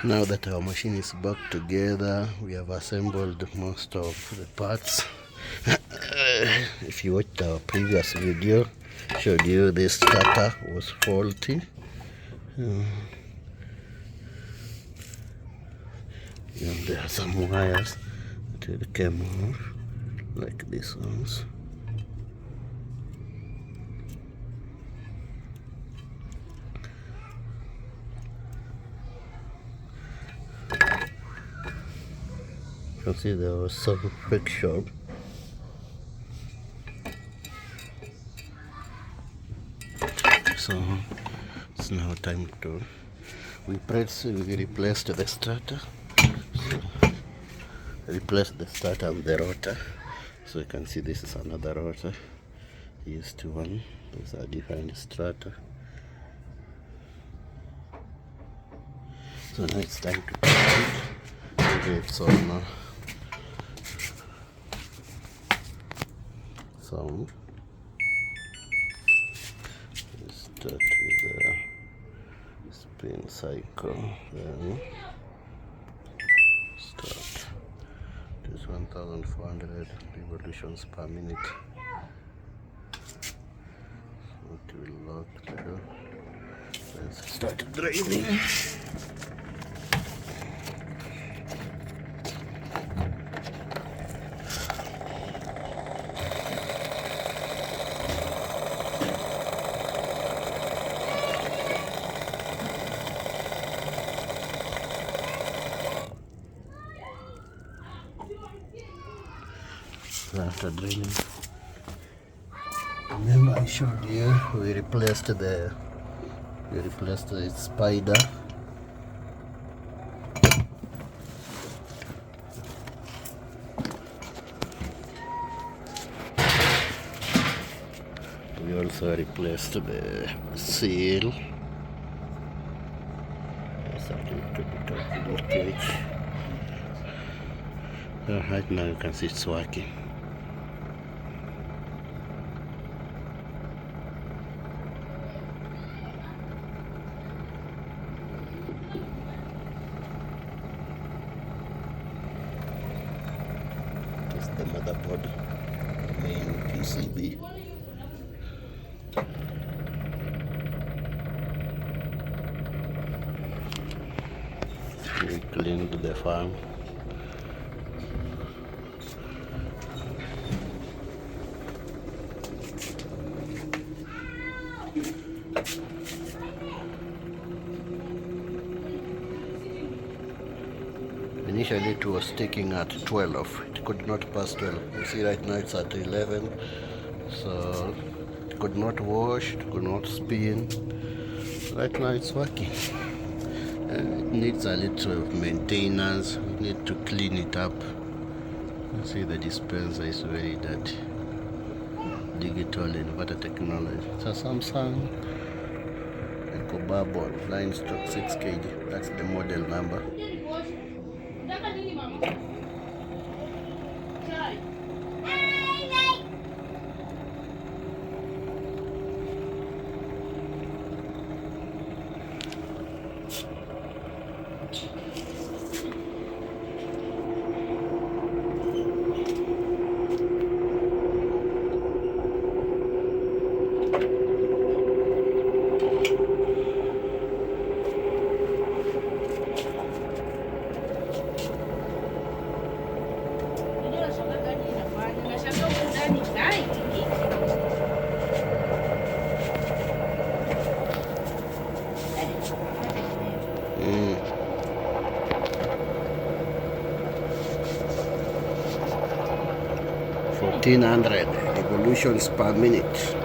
Now that our machine is back together, we have assembled most of the parts. If you watched our previous video, showed you this starter was faulty. And there are some wires that came off, like these ones. You can see there was some friction. So it's now time to we replaced the starter. So replaced the starter and the rotor. So you can see this is another rotor. Used to one. These are different starter. So now it's time to test it. Maybe it's on some. Start with the spin cycle, then start. It is 1400 revolutions per minute. It will lock the door. Let's start driving. After draining, remember I showed you we replaced the spider. We also replaced the seal. Right now you can see it's working. The motherboard, the main PCB. We cleaned the fan. Initially it was sticking at 12. It could not pass 12. You see right now it's at 11. So it could not wash, it could not spin. Right now it's working. It needs a little maintenance. We need to clean it up. You see the dispenser is very dirty. Digital inverter technology. It's a Samsung EcoBubble 9/6 kg. That's the model number. 1400 revolutions per minute.